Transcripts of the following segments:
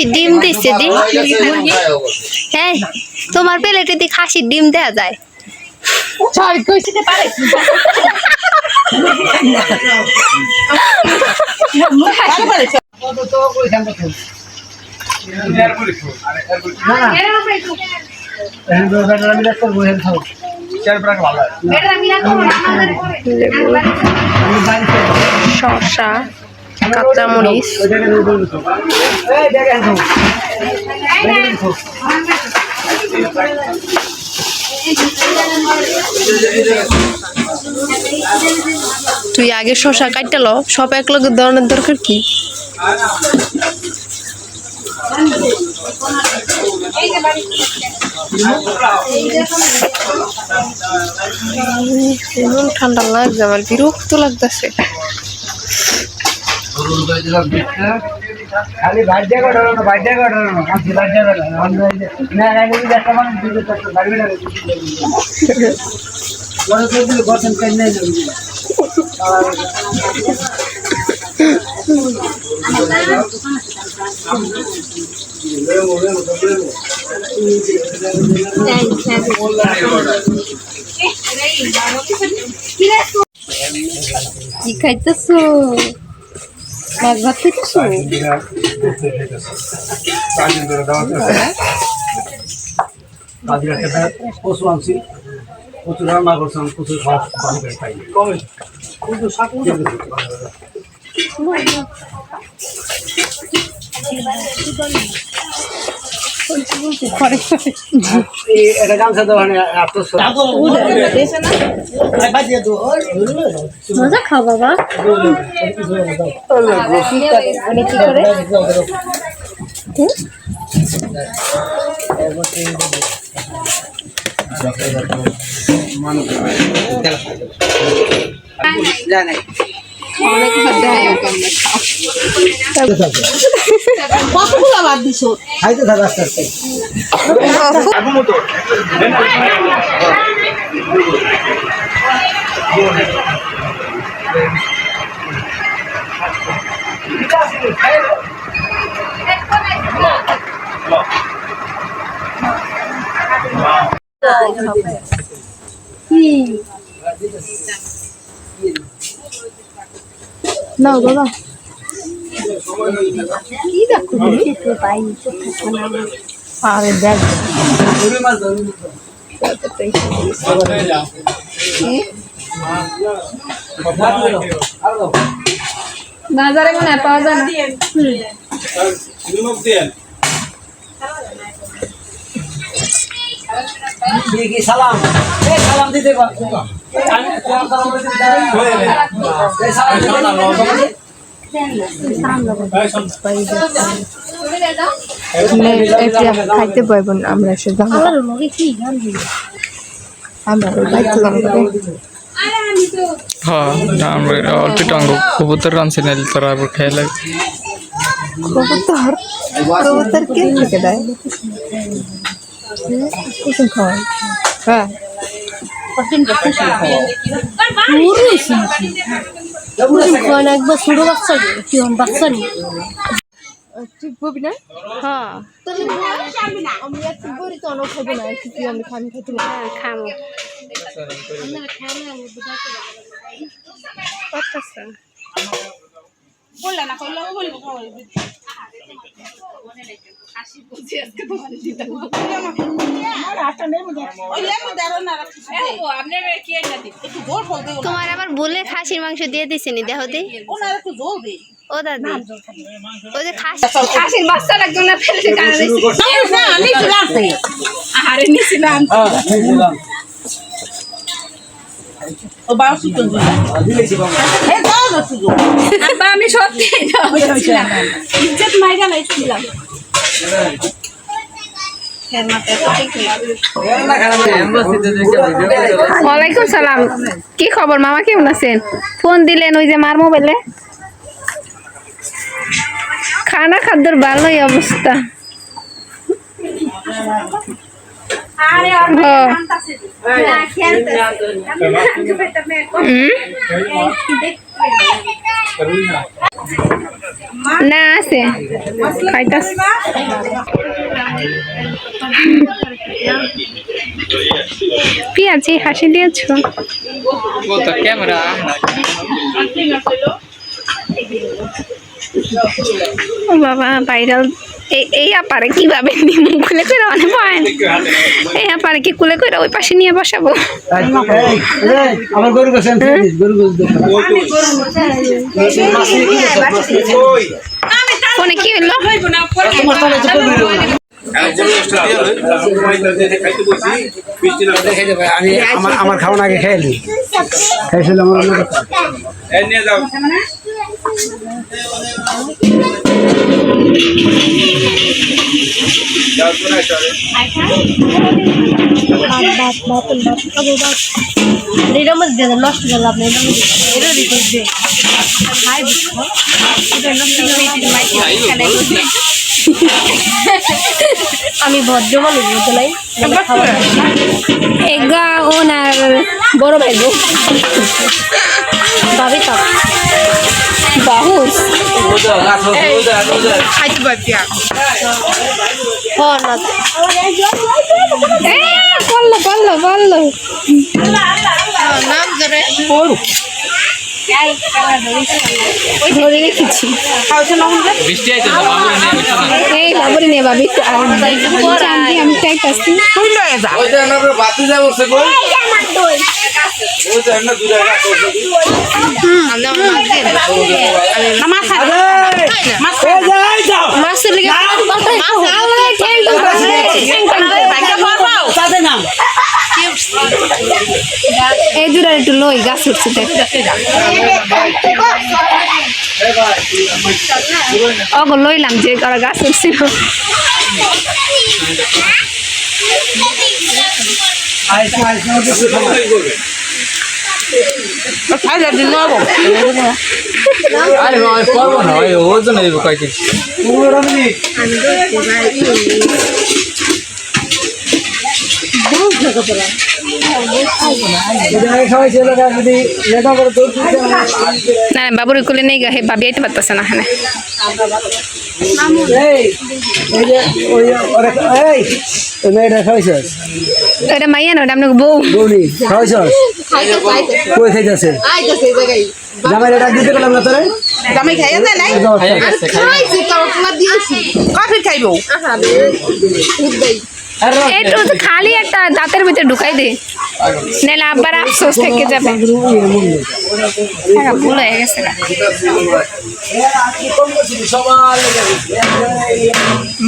ডিম দিচ্ছে দি হ্যাঁ তোমার প্লেটে দি খাসির ডিম দেয়া যায় শসা কাঁচামরিচ তুই আগে শসা কাটতে লো সব এক লগে ধরনের দরকার কি ঠান্ডা লাগছে আমার বিরক্ত লাগতেছে খালি বাড়িতে কাটানো না বাড়িতে কাটানো না আমি বাড়িতে কাটানো না না কিন্তু একটা মানুষ দিতে তো বাড়ি না বড় তো দিলে গঠন করে নেই কি খাইতেছো মাছ ভাত খাইতেছো কচু আনছি কচু রান্না করছিলাম কচু খাওয়া খাই কচু শাক এটা গামছা দোকানে মজা খাও বাবা কতগুলো বাদ দিছো খাইতে থাক আস্তে আস্তে না বাবা আরে দেখ বাজারে মনে হয় পাওয়া যায় না সালাম সালাম দিতে খাইতে পারবো না আমরা এসে আমরা হ্যাঁ আমরা অল্প টাঙ্গ কবুতর রানছি না তারা আবার খেয়ে লাগে কবুতর কে থেকে দেয় কুসুম খাওয়াই হ্যাঁ একবার ছোট বাচ্চা কিরম বাচ্চা নেই ঠিক বলবি না হ্যাঁ আমি একটু বলি তো অনেক খাবো না একটু কি আমি খামি খাইতে খাবো বললা না বলবো তোমার আবার বলে খাসির মাংস দিয়ে দিছে নি দেহ দি ও দাদি ও যে খাসির বাচ্চা লাগতো না ফেলে কানে দিছি না আমি রাখছি আরে নিছিলাম ও বাসু তো দিলেছি বাবা এ দাও না তুই আমি সত্যি ইজ্জত মাইরা লাইছিলাম ওয়ালাইকুম সালাম কি খবর মামা কেমন আছেন ফোন দিলেন ওই যে মার মোবাইলে খানা খাদ্যর ভালোই অবস্থা না আছে খাইতাস পেঁয়াজি হাসি দিয়েছ ক্যামেরা ও বাবা ভাইরাল এই আপারে কিভাবে মুখ খুলে করে মানে পয়েন এই আপারে কি খুলে করে ওই পাশে নিয়ে বসাবো আমার গরু গোছেন গরু গোছ ফোনে কি হলো আমার খাওয়ান আগে খেয়ালি খাইছিল আমার আমি ভদ্র মানুষ বুঝতে নাই এগা ওনার বড় ভাই গো ভাবি তো বাহুস খাইতে পারছি বললো বললো বললো নাম ধরে ধরে রেখেছি বৃষ্টি আইতো না বাবু নিয়ে বসে না এই বাবুরে নে বাবি আমি চাইতাছি ওইটা না বাতি যা বসে কই ওইটা না দূরে রাখো মাছের লেগে এই দূরে একটু লই গাছ উঠছে অগো লইলাম যে ওরা গাছ উঠছিল আরে ভাই পারবো না ওই ওজন এই কয়টি না বাবুর কোলে নেই গা হে বাবি আইতে পারতেছে না হ্যাঁ এটা মাইয়া না ওটা আপনাকে বউ কই খাইতেছে জামাই এটা দিতে গেলাম না তোরে জামাই খাইয়া যায় নাই খাইছি তো তোমার দিয়েছি কফি খাইবো একটু তো খালি একটা দাঁতের ভিতরে ঢুকাই দে নাহলে আবার আফসোস থেকে যাবে ভুল হয়ে গেছে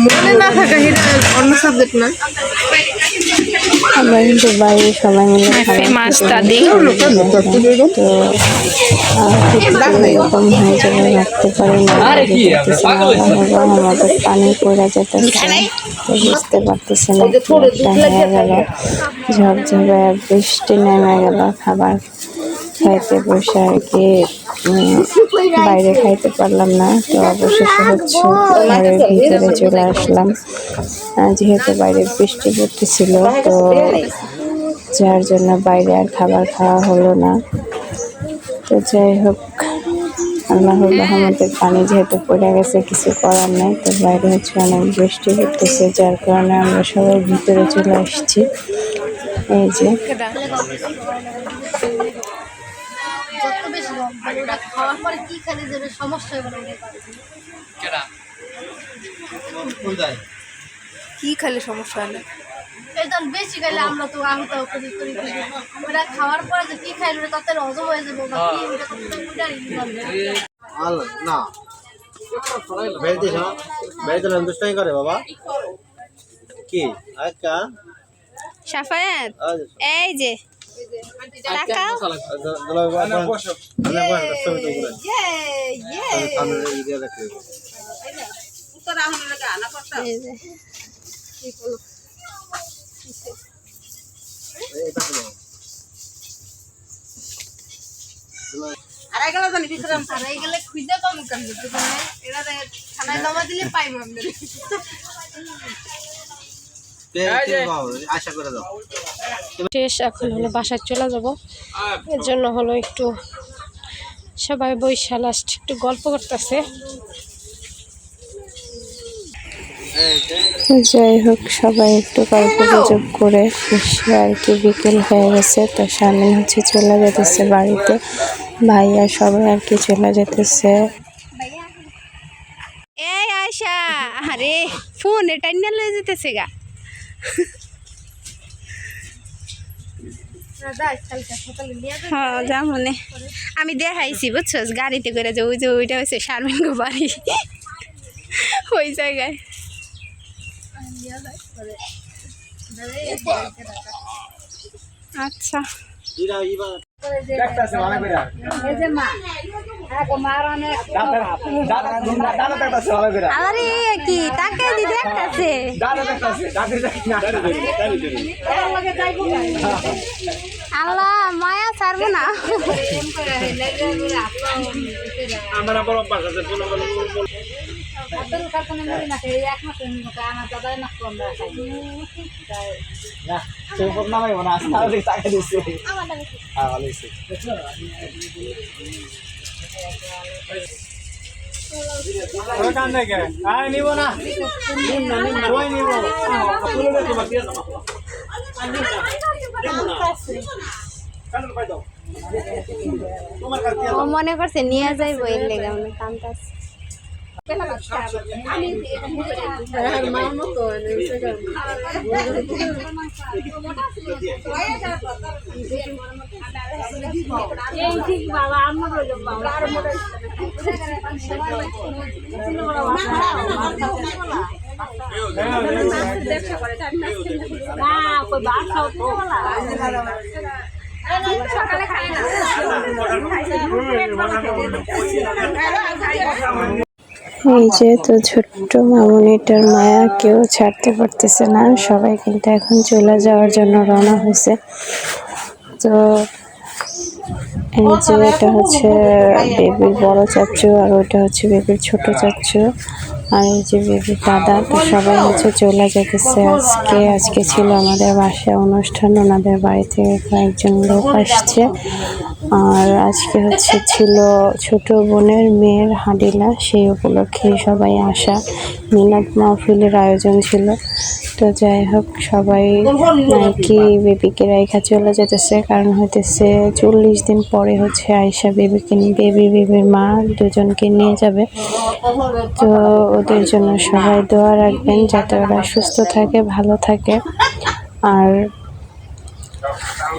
মনে না থাকা এটা অন্য সাবজেক্ট না আমরা কিন্তু বাইরে সবাই মিলে ফেমাস দাদি এরকম হয়ে যাবে রাখতে পারি না আমাদের পানি পড়ে যেতেছে বুঝতে পারতেছে না হয়ে গেল ঝকঝকে বৃষ্টি নেমে গেল খাবার খাইতে বসে আর কি বাইরে খাইতে পারলাম না তো অবশেষে হচ্ছে ঘরের ভিতরে চলে আসলাম যেহেতু বাইরে বৃষ্টি পড়তেছিল তো যার জন্য বাইরে আর খাবার খাওয়া হলো না তো যাই হোক আল্লাহর রহমতের পানি যেহেতু পড়ে গেছে কিছু করার নেই তো বাইরে হচ্ছে অনেক বৃষ্টি পড়তেছে যার কারণে আমরা সবাই ভিতরে চলে আসছি এই যে খাওয়ার পরে কি খালি যাবে সমস্যা হবে কি খালি সমস্যা হয় একদম বেশি খাইলে আমরা তো আমি তো ওটা খাওয়ার পরে যে কি খাইলে তাতে হজম হয়ে যাবো বা কি না বেড়ে দিলাম দুষ্টাই করে বাবা কি আচ্ছা সাফায়াত এই যে তাকাও আশা করে দাও শেষ এখন হলো বাসায় চলে যাব এর জন্য হলো একটু সবাই বইসা লাস্ট একটু গল্প করতেছে। যাই হোক, সবাই একটু গল্প গুজব করে এসে আর কি বিকেল হয়ে গেছে। তো শামিন হচ্ছে চলে যেতেছে বাড়িতে, ভাইয়া সবাই আর কি চলে যেতেছে। এই আয়শা, আরে ফোন এটা নিয়ে লয়ে যেতেছে গা। হ্যাঁ যা মনে আমি দেখাইছি বুঝছো, গাড়িতে করে যে ওই যে ওইটা হচ্ছে শারমিন গো বাড়ি, ওই জায়গায়। আচ্ছা আরে কি টাকা দিতে আছে আল্লাহ মায়া ছাড়বো না। ও মনে করছে নিয়ে যাইবো এর লেগে মনে কান্তাছে। এই যে তো ছোট্ট মামুনিটার মায়া কেউ ছাড়তে পারতেছে না, সবাই কিন্তু এখন চলে যাওয়ার জন্য রওনা হয়েছে। তো এই যে এটা হচ্ছে বেবির বড় চাচ্চু, আর ওইটা হচ্ছে বেবির ছোট চাচ্চু, আর এই যে বেবির দাদা। তো সবাই হচ্ছে চলে যেতেছে। আজকে ছিল আমাদের বাসায় অনুষ্ঠান, ওনাদের বাড়ি থেকে কয়েকজন লোক আসছে। আর আজকে হচ্ছে ছিল ছোট বোনের মেয়ের হাঁডিলা, সেই উপলক্ষে সবাই আসা, মিলাদ মাহফিলের আয়োজন ছিল। তো যাই হোক, সবাই কি বেবিকে রেখা চলে যেতেছে, কারণ হইতেছে 40 দিন পরে হচ্ছে আয়শা বেবির মা দুজনকে নিয়ে যাবে। তো ওদের জন্য সবাই দোয়া রাখবেন যাতে ওরা সুস্থ থাকে, ভালো থাকে। আর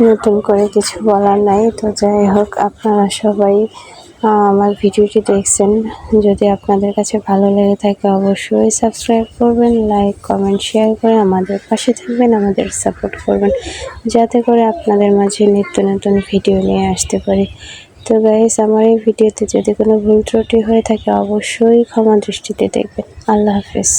নতুন করে কিছু বলার নাই। তো যাই হোক, আপনারা সবাই আমার ভিডিওটি দেখছেন, যদি আপনাদের কাছে ভালো লেগে থাকে অবশ্যই সাবস্ক্রাইব করবেন, লাইক কমেন্ট শেয়ার করে আমাদের পাশে থাকবেন, আমাদের সাপোর্ট করবেন, যাতে করে আপনাদের মাঝে নিত্য নতুন ভিডিও নিয়ে আসতে পারি। তো গাইস, আমার এই ভিডিওতে যদি কোনো ভুল ত্রুটি হয়ে থাকে অবশ্যই ক্ষমা দৃষ্টিতে দেখবেন। আল্লাহ হাফেজ।